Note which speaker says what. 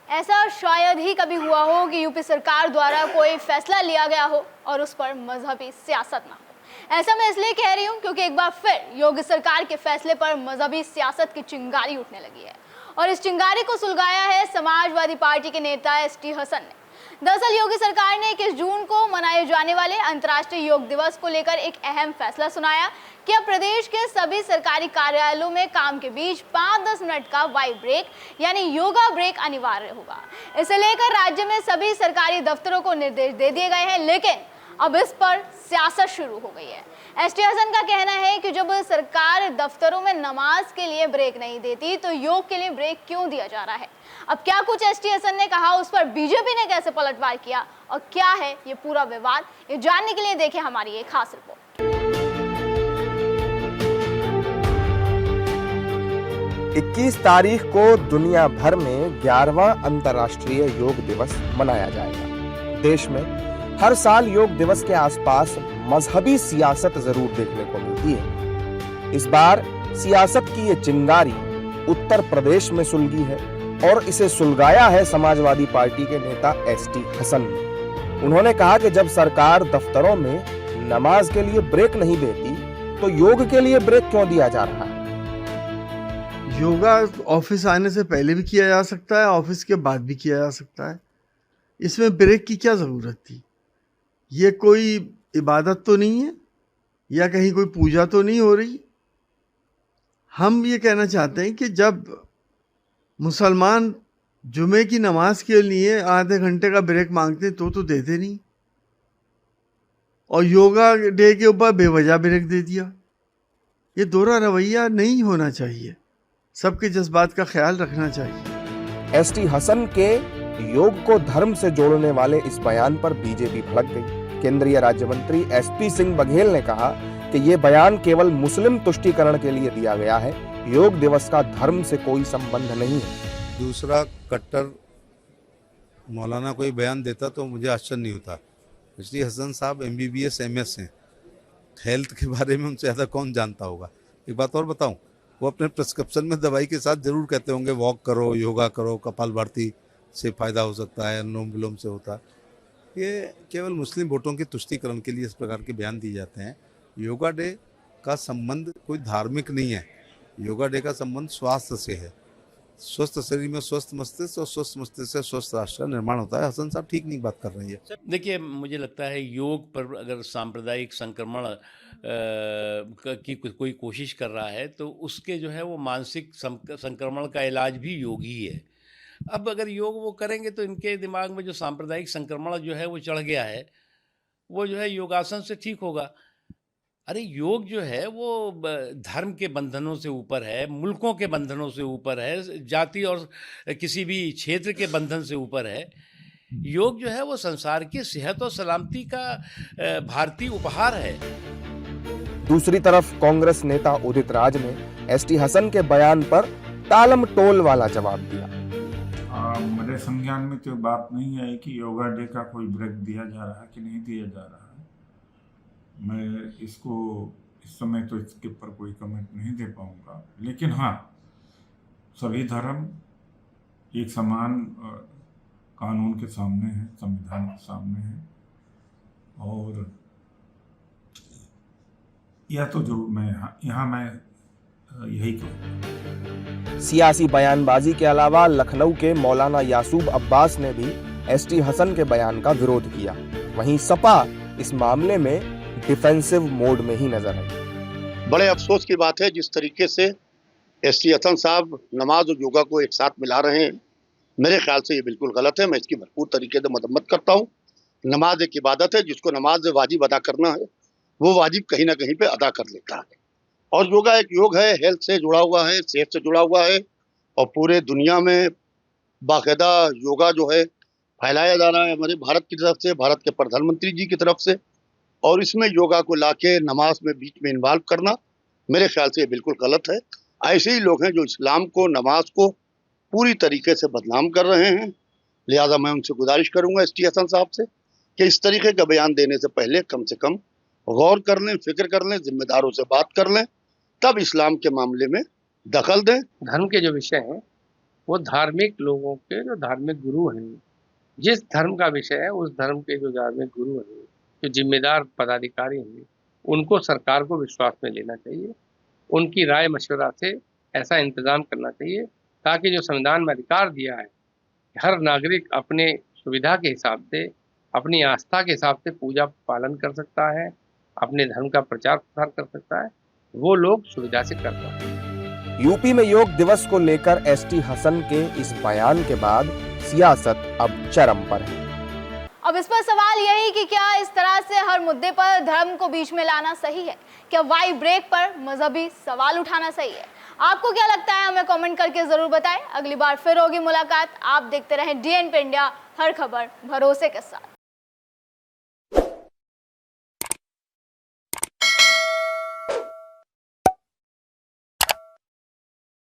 Speaker 1: ऐसा शायद ही कभी हुआ हो कि यूपी सरकार द्वारा कोई फैसला लिया गया हो और उस पर मजहबी सियासत ना हो। ऐसा मैं इसलिए कह रही हूँ क्योंकि एक बार फिर योगी सरकार के फैसले पर मजहबी सियासत की चिंगारी उठने लगी है और इस चिंगारी को सुलगाया है समाजवादी पार्टी के नेता एसटी हसन ने। दरअसल योगी सरकार ने 21 जून को मनाए जाने वाले अंतर्राष्ट्रीय योग दिवस को लेकर एक अहम फैसला सुनाया कि अब प्रदेश के सभी सरकारी कार्यालयों में काम के बीच 5-10 मिनट का वाई ब्रेक यानी योगा ब्रेक अनिवार्य होगा। इसे लेकर राज्य में सभी सरकारी दफ्तरों को निर्देश दे दिए गए हैं, लेकिन अब इस पर सियासत शुरू हो गई है। एसटी हसन का कहना है कि जब सरकार दफ्तरों में नमाज के लिए ब्रेक नहीं देती तो योग के लिए ब्रेक क्यों दिया जा रहा है। अब क्या कुछ एसटी हसन ने कहा, उस पर बीजेपी ने कैसे पलटवार किया और क्या है ये पूरा विवाद, ये जानने के लिए देखिए हमारी एक खास रिपोर्ट।
Speaker 2: 21 तारीख को दुनिया भर में 11वां अंतर्राष्ट्रीय योग दिवस मनाया जाएगा। देश में हर साल योग दिवस के आसपास मजहबी सियासत जरूर देखने को मिलती है। इस बार सियासत की ये चिंगारी उत्तर प्रदेश में सुलगी है और इसे सुलगाया है समाजवादी पार्टी के नेता एसटी हसन ने। उन्होंने कहा कि जब सरकार दफ्तरों में नमाज के लिए ब्रेक नहीं देती तो योग के लिए ब्रेक क्यों दिया जा रहा है।
Speaker 3: योगा ऑफिस आने से पहले भी किया जा सकता है, ऑफिस के बाद भी किया जा सकता है। इसमें ब्रेक की क्या जरूरत थी। ये कोई इबादत तो नहीं है या कहीं कोई पूजा तो नहीं हो रही। हम ये कहना चाहते हैं कि जब मुसलमान जुमे की नमाज के लिए आधे घंटे का ब्रेक मांगते तो देते नहीं, और योगा डे के ऊपर बेवजह ब्रेक दे दिया। ये दोहरा रवैया नहीं होना चाहिए, सबके जज्बात का ख्याल रखना चाहिए।
Speaker 2: एसटी हसन के योग को धर्म से जोड़ने वाले इस बयान पर बीजेपी भड़क गई। केंद्रीय राज्य मंत्री एसपी सिंह बघेल ने कहा कि ये बयान केवल मुस्लिम तुष्टीकरण के लिए दिया गया है, योग दिवस का धर्म से कोई संबंध नहीं है।
Speaker 4: दूसरा कट्टर मौलाना कोई बयान देता तो मुझे आश्चर्य नहीं होता। एसटी हसन साहब MBBS MS हैं, हेल्थ के बारे में उनसे ज़्यादा कौन जानता होगा। एक बात और बताऊं, वो अपने प्रिस्क्रिप्शन में दवाई के साथ जरूर कहते होंगे वॉक करो, योगा करो, कपालभाति से फ़ायदा हो सकता है, अनुलोम विलोम से होता है। ये केवल मुस्लिम वोटों के तुष्टीकरण के लिए इस प्रकार के बयान दिए जाते हैं। योगा डे का संबंध कोई धार्मिक नहीं है। योगा डे का संबंध स्वास्थ्य से है। स्वस्थ शरीर में स्वस्थ मस्तिष्क और स्वस्थ मस्तिष्क से स्वस्थ राष्ट्र का निर्माण होता है। हसन साहब ठीक नहीं बात कर रही है।
Speaker 5: देखिए, मुझे लगता है योग पर अगर सांप्रदायिक संक्रमण की कोई कोशिश कर रहा है तो उसके जो है वो मानसिक संक्रमण का इलाज भी योग ही है। अब अगर योग वो करेंगे तो इनके दिमाग में जो सांप्रदायिक संक्रमण जो है वो चढ़ गया है, वो जो है योगासन से ठीक होगा। अरे योग जो है वो धर्म के बंधनों से ऊपर है, मुल्कों के बंधनों से ऊपर है, जाति और किसी भी क्षेत्र के बंधन से ऊपर है। योग जो है वो संसार की सेहत और सलामती का भारतीय उपहार है।
Speaker 2: दूसरी तरफ कांग्रेस नेता उदित राज ने एसटी हसन के बयान पर टालम टोल वाला जवाब दिया।
Speaker 6: मेरे संज्ञान में तो बात नहीं आई कि योगा डे का कोई ब्रेक दिया जा रहा है कि नहीं दिया जा रहा है। मैं इसको इस समय तो इसके ऊपर कोई कमेंट नहीं दे पाऊंगा, लेकिन हाँ, सभी धर्म एक समान कानून के सामने है, संविधान के सामने है, और यह तो जरूर मैं यहाँ मैं यही कहूँगा।
Speaker 2: सियासी बयानबाजी के अलावा लखनऊ के मौलाना यासूब अब्बास ने भी एसटी हसन के बयान का विरोध किया। वहीं सपा इस मामले में डिफेंसिव मोड में ही नजर आई।
Speaker 7: बड़े अफसोस की बात है जिस तरीके से एसटी हसन साहब नमाज और योगा को एक साथ मिला रहे हैं। मेरे ख्याल से ये बिल्कुल गलत है। मैं इसकी भरपूर तरीके से मदम्मत करता हूँ। नमाज एक इबादत है, जिसको नमाज वाजिब अदा करना है वो वाजिब कहीं ना कहीं पे अदा कर लेता है। और योगा एक योग है, हेल्थ से जुड़ा हुआ है, सेहत से जुड़ा हुआ है, और पूरे दुनिया में बाकायदा योगा जो है फैलाया जा रहा है हमारे भारत की तरफ से, भारत के प्रधानमंत्री जी की तरफ से। और इसमें योगा को लाके नमाज में बीच में इन्वॉल्व करना मेरे ख्याल से ये बिल्कुल गलत है। ऐसे ही लोग हैं जो इस्लाम को, नमाज को पूरी तरीके से बदनाम कर रहे हैं। लिहाजा मैं उनसे गुजारिश करूंगा एसटी हसन साहब से कि इस तरीके का बयान देने से पहले कम से कम गौर कर लें, फिक्र कर लें, जिम्मेदारों से बात कर लें, तब इस्लाम के मामले में दखल दें।
Speaker 8: धर्म के जो विषय हैं वो धार्मिक लोगों के जो धार्मिक गुरु हैं, जिस धर्म का विषय है उस धर्म के जो धार्मिक गुरु हैं, जो जिम्मेदार पदाधिकारी हैं, उनको सरकार को विश्वास में लेना चाहिए। उनकी राय मशवरा से ऐसा इंतजाम करना चाहिए ताकि जो संविधान में अधिकार दिया है, हर नागरिक अपने सुविधा के हिसाब से, अपनी आस्था के हिसाब से पूजा पालन कर सकता है, अपने धर्म का प्रचार प्रसार कर सकता है, वो लोग सुविधा से कर पाते हैं।
Speaker 2: यूपी में योग दिवस को लेकर एसटी हसन के इस बयान के बाद सियासत अब चरम पर है।
Speaker 1: अब इस पर सवाल यही कि क्या इस तरह से हर मुद्दे पर धर्म को बीच में लाना सही है? क्या वाई ब्रेक पर मजहबी सवाल उठाना सही है? आपको क्या लगता है? हमें कमेंट करके जरूर बताएं। अगली बार फिर होगी मुलाकात। आप देखते रहें DN पे इंडिया, हर खबर भरोसे के साथ।